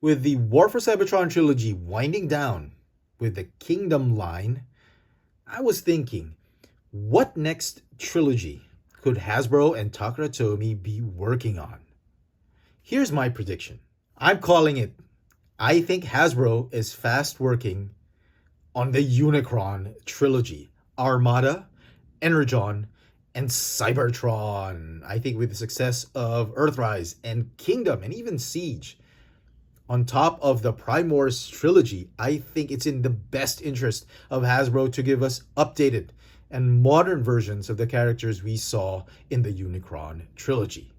With the War for Cybertron trilogy winding down with the Kingdom line, I was thinking, what next trilogy could Hasbro and Takara Tomy be working on? Here's my prediction. I'm calling it. I think Hasbro is fast working on the Unicron trilogy. Armada, Energon, and Cybertron. I think with the success of Earthrise and Kingdom and even Siege, on top of the Primor's trilogy, I think it's in the best interest of Hasbro to give us updated and modern versions of the characters we saw in the Unicron trilogy.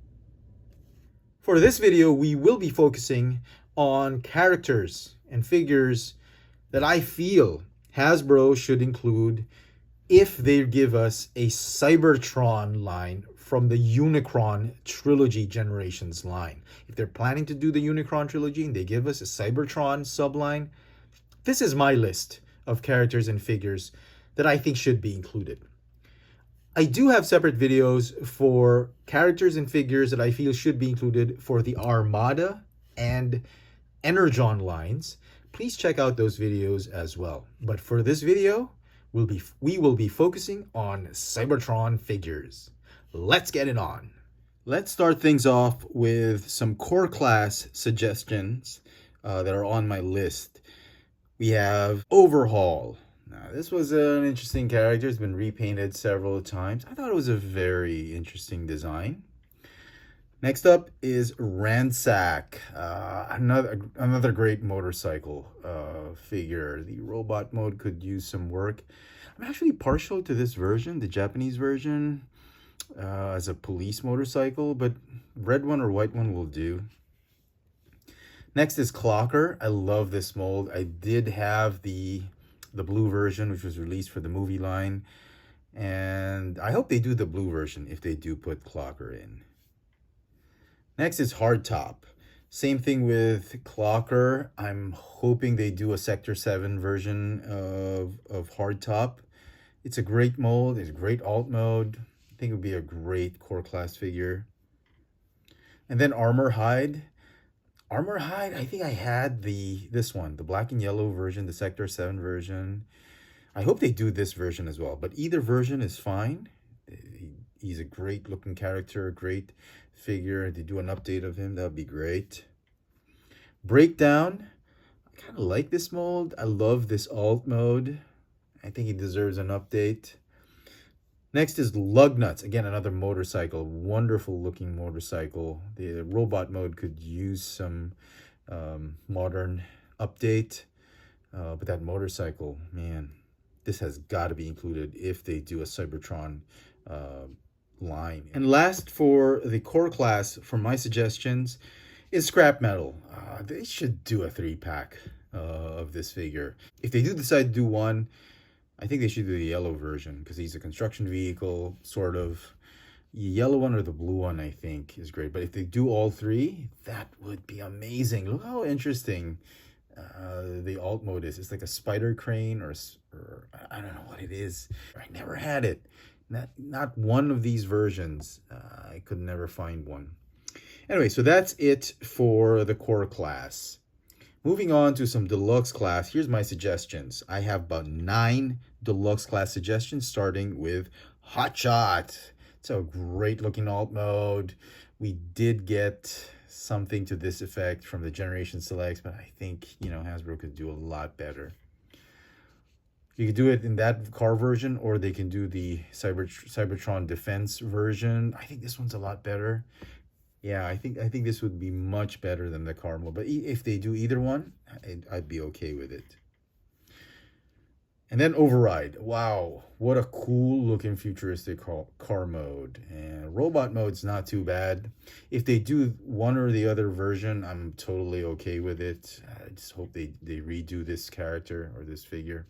For this video, we will be focusing on characters and figures that I feel Hasbro should include if they give us a Cybertron line from the Unicron trilogy generations line. If they're planning to do the Unicron trilogy and they give us a Cybertron subline, this is my list of characters and figures that I think should be included. I do have separate videos for characters and figures that I feel should be included for the Armada and Energon lines. Please check out those videos as well. But for this video, we will be focusing on Cybertron figures. Let's get it on. Let's start things off with some core class suggestions that are on my list. We have Overhaul. Now, this was an interesting character. It's been repainted several times. I thought it was a very interesting design. Next up is Ransack, another great motorcycle figure. The robot mode could use some work. I'm actually partial to this version, the Japanese version, as a police motorcycle, but red one or white one will do. Next is Clocker. I love this mold. I did have the blue version, which was released for the movie line, and I hope they do the blue version if they do put Clocker in. Next is Hardtop. Same thing with Clocker. I'm hoping they do a Sector 7 version of Hardtop. It's a great mold. It's a great alt mode. I think it would be a great core class figure. And then Armor Hide. Armor Hide, I think I had this one, the black and yellow version, the Sector 7 version. I hope they do this version as well, but either version is fine. He's a great looking character, great figure. If they do an update of him, that would be great. Breakdown. I kind of like this mold. I love this alt mode. I think he deserves an update. Next is Lugnuts. Again, another motorcycle. Wonderful looking motorcycle. The robot mode could use some modern update. But that motorcycle, man, this has got to be included if they do a Cybertron line. And last for the core class, for my suggestions, is Scrap Metal. They should do a 3-pack of this figure. If they do decide to do one, I think they should do the yellow version because he's a construction vehicle, sort of. The yellow one or the blue one, I think, is great. But if they do all three, that would be amazing. Look how interesting the alt mode is. It's like a spider crane or I don't know what it is. I never had it. Not one of these versions. I could never find one. Anyway, so that's it for the core class. Moving on to some deluxe class, here's my suggestions. I have about 9 deluxe class suggestions, starting with Hotshot. It's a great looking alt mode. We did get something to this effect from the Generation Selects, but I think, Hasbro could do a lot better. You could do it in that car version, or they can do the Cybertron Defense version. I think this one's a lot better. Yeah, I think this would be much better than the car mode. But if they do either one, I'd be okay with it. And then Override. Wow, what a cool looking futuristic car mode. And robot mode's not too bad. If they do one or the other version, I'm totally okay with it. I just hope they redo this character or this figure.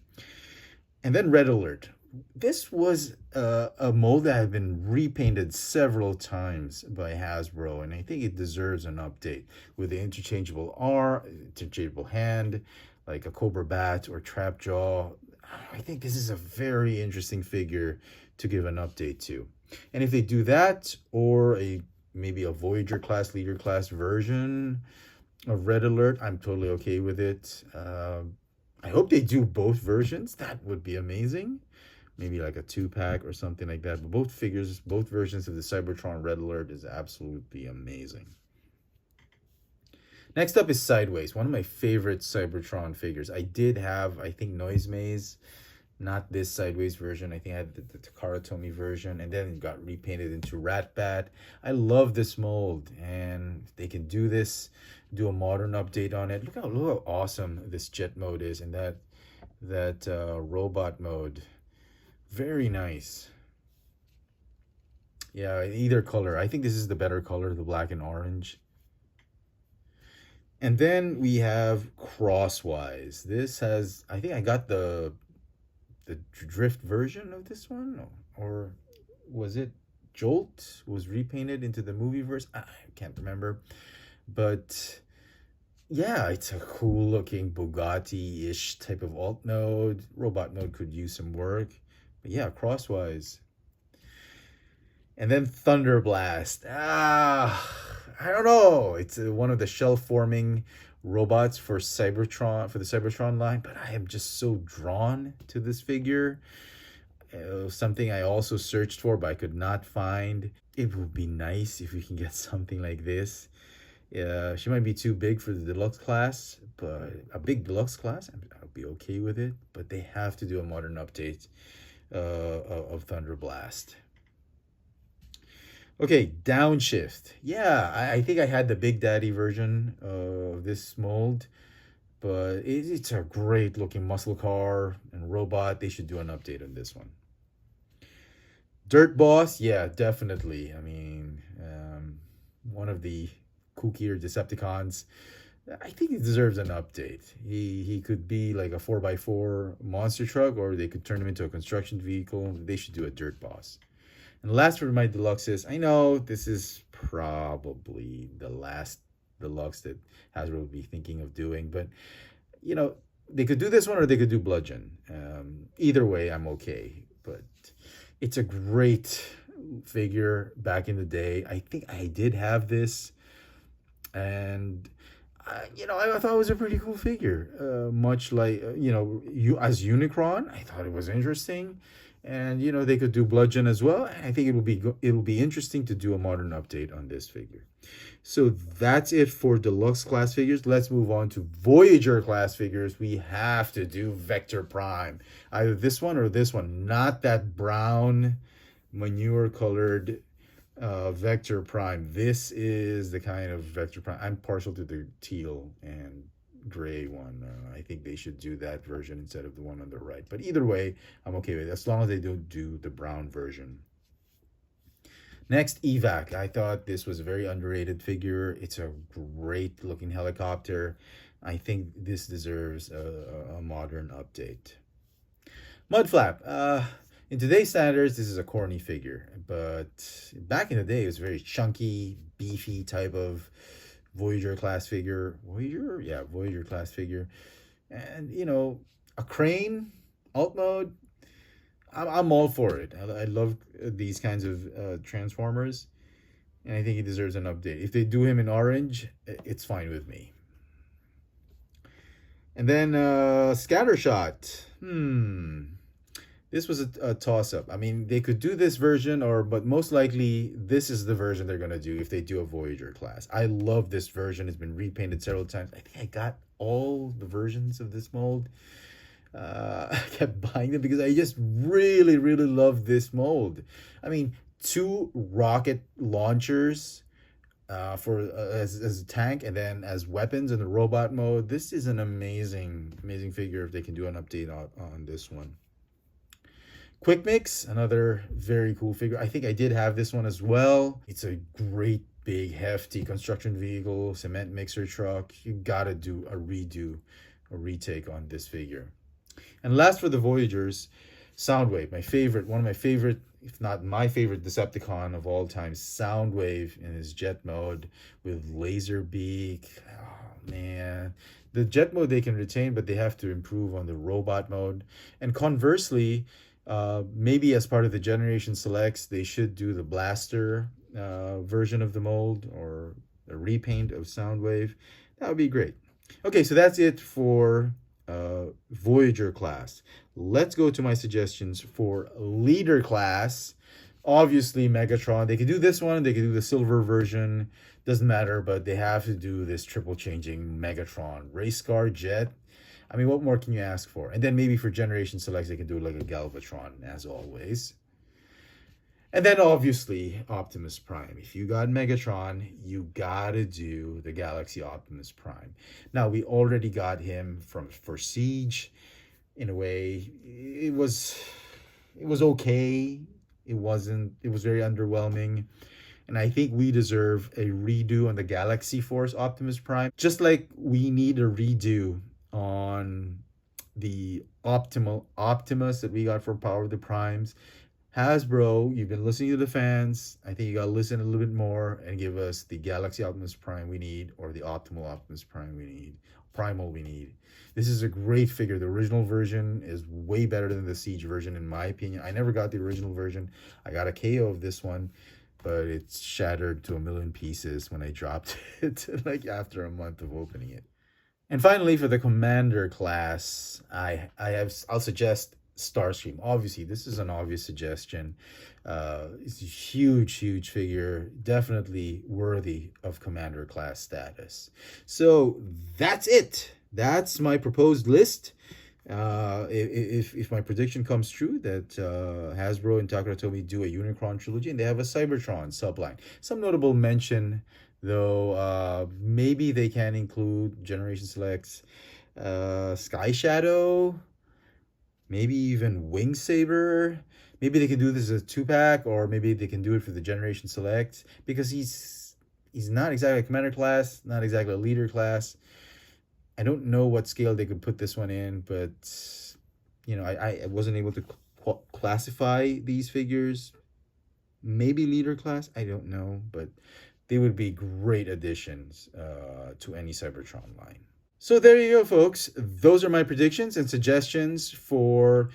And then Red Alert. This was a mold that had been repainted several times by Hasbro, and I think it deserves an update with the interchangeable arm, interchangeable hand, like a Cobra Bat or Trap Jaw. I think this is a very interesting figure to give an update to. And if they do that, or maybe a Voyager class, leader class version, of Red Alert, I'm totally okay with it. I hope they do both versions. That would be amazing. Maybe like a 2-pack or something like that. But both figures, both versions of the Cybertron Red Alert is absolutely amazing. Next up is Sideways, one of my favorite Cybertron figures. I did have, I think, Noise Maze, not this Sideways version. I think I had the Takara Tomy version, and then it got repainted into Ratbat. I love this mold, and if they can do this, do a modern update on it. Look how awesome this jet mode is, and that robot mode. Very nice. Yeah, either color. I think this is the better color, the black and orange. And then we have Crosswise. This has, I think I got the drift version of this one, or was it Jolt was repainted into the movie verse? I can't remember, but yeah, it's a cool looking Bugatti-ish type of alt mode. Robot mode could use some work, but yeah, Crosswise. And then Thunder Blast. I don't know. It's one of the shell forming robots for Cybertron, for the Cybertron line, but I am just so drawn to this figure. Something I also searched for, but I could not find. It would be nice if we can get something like this. She might be too big for the deluxe class, but a big deluxe class, I'll be okay with it. But they have to do a modern update of Thunder Blast. Okay, Downshift. Yeah, I think I had the Big Daddy version of this mold, but it's a great looking muscle car and robot. They should do an update on this one. Dirt Boss, yeah, definitely. I mean, one of the kookier Decepticons. I think he deserves an update. He could be like a 4x4 monster truck, or they could turn him into a construction vehicle. They should do a Dirt Boss. And last for my deluxes, I know this is probably the last deluxe that Hasbro would be thinking of doing, but you know, they could do this one or they could do Bludgeon. Either way, I'm okay. But it's a great figure back in the day. I think I did have this, and I thought it was a pretty cool figure. Much like you as Unicron, I thought it was interesting. And they could do Bludgeon as well. I think it'll be interesting to do a modern update on this figure. So that's it for deluxe class figures. Let's move on to Voyager class figures. We have to do Vector Prime. Either this one or this one. Not that brown manure colored Vector Prime. This is the kind of Vector Prime. I'm partial to the teal and gray one. I think they should do that version instead of the one on the right. But either way, I'm okay with it, as long as they don't do the brown version. Next, Evac. I thought this was a very underrated figure. It's a great looking helicopter. I think this deserves a modern update. Mudflap. In today's standards, this is a corny figure, but back in the day, it was a very chunky, beefy type of Voyager class figure. Voyager? Yeah, Voyager class figure. And, a crane, alt mode, I'm all for it. I love these kinds of Transformers, and I think he deserves an update. If they do him in orange, it's fine with me. And then Scattershot. This was a toss-up. I mean, they could do this version, but most likely this is the version they're going to do if they do a Voyager class. I love this version. It's been repainted several times. I think I got all the versions of this mold. I kept buying them because I just really, really love this mold. I mean, 2 rocket launchers as a tank, and then as weapons in the robot mode. This is an amazing, amazing figure if they can do an update on this one. Quick Mix, another very cool figure. I think I did have this one as well. It's a great, big, hefty construction vehicle, cement mixer truck. You gotta do a retake on this figure. And last for the Voyagers, Soundwave, one of my favorite, if not my favorite Decepticon of all time. Soundwave in his jet mode with laser beak. Oh man. The jet mode they can retain, but they have to improve on the robot mode. And conversely, maybe as part of the Generation Selects, they should do the blaster version of the mold, or a repaint of Soundwave. That would be great. Okay, so that's it for Voyager class. Let's go to my suggestions for leader class. Obviously, Megatron. They could do this one. They could do the silver version. Doesn't matter, but they have to do this triple changing Megatron. Race car, jet. I mean, what more can you ask for? And then maybe for generation selects, they can do like a Galvatron, as always. And then obviously Optimus Prime. If you got Megatron, you gotta do the Galaxy Optimus Prime. Now we already got him for Siege. In a way, it was okay. It was very underwhelming. And I think we deserve a redo on the Galaxy Force Optimus Prime. Just like we need a redo on the Optimus that we got for Power of the Primes. Hasbro, you've been listening to the fans. I think you gotta listen a little bit more and give us the Galaxy Optimus Prime we need, or the Optimal Optimus Prime we need, Primal we need. This is a great figure. The original version is way better than the Siege version, in my opinion. I never got the original version. I got a KO of this one, but it's shattered to a million pieces when I dropped it, like after a month of opening it. And finally, for the Commander class, I'll suggest Starscream. Obviously, this is an obvious suggestion. It's a huge figure, definitely worthy of Commander class status. So that's it. That's my proposed list. If my prediction comes true that Hasbro and Takara Tomy do a Unicron trilogy and they have a Cybertron subline. Some notable mention, though, maybe they can include Generation Selects, Sky Shadow, maybe even Wing Saber. Maybe they can do this as a 2-pack, or maybe they can do it for the Generation Select, because he's not exactly a Commander class, not exactly a Leader class. I don't know what scale they could put this one in, but you know, I wasn't able to classify these figures. Maybe Leader class, I don't know, but they would be great additions to any Cybertron line. So there you go, folks. Those are my predictions and suggestions for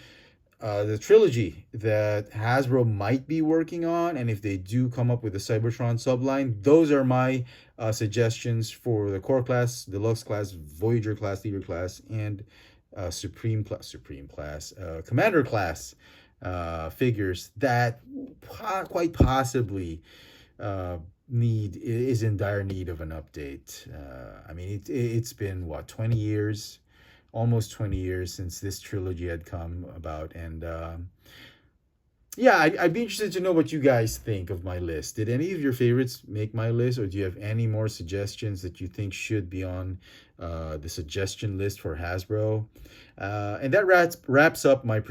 the trilogy that Hasbro might be working on. And if they do come up with a Cybertron subline, those are my suggestions for the Core class, Deluxe class, Voyager class, Leader class, and Supreme class, Commander class figures that quite possibly is in dire need of an update. I mean, it's been what, 20 years, almost 20 years since this trilogy had come about, and yeah, I'd be interested to know what you guys think of my list. Did any of your favorites make my list, or do you have any more suggestions that you think should be on the suggestion list for Hasbro? And that wraps up my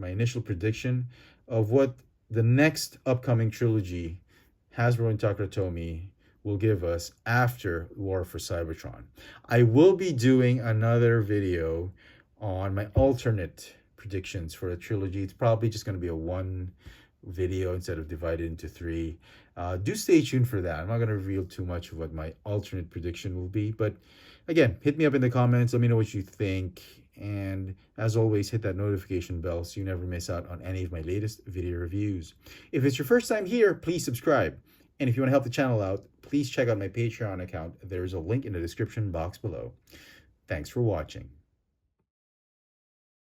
initial prediction of what the next upcoming trilogy Hasbro and Takara Tomy will give us after War for Cybertron. I will be doing another video on my alternate predictions for a trilogy. It's probably just going to be a one video instead of divided into 3. Do stay tuned for that. I'm not going to reveal too much of what my alternate prediction will be, but again, hit me up in the comments. Let me know what you think. And as always, hit that notification bell so you never miss out on any of my latest video reviews. If it's your first time here, please subscribe. And if you want to help the channel out, please check out my Patreon account. There's a link in the description box below. Thanks for watching.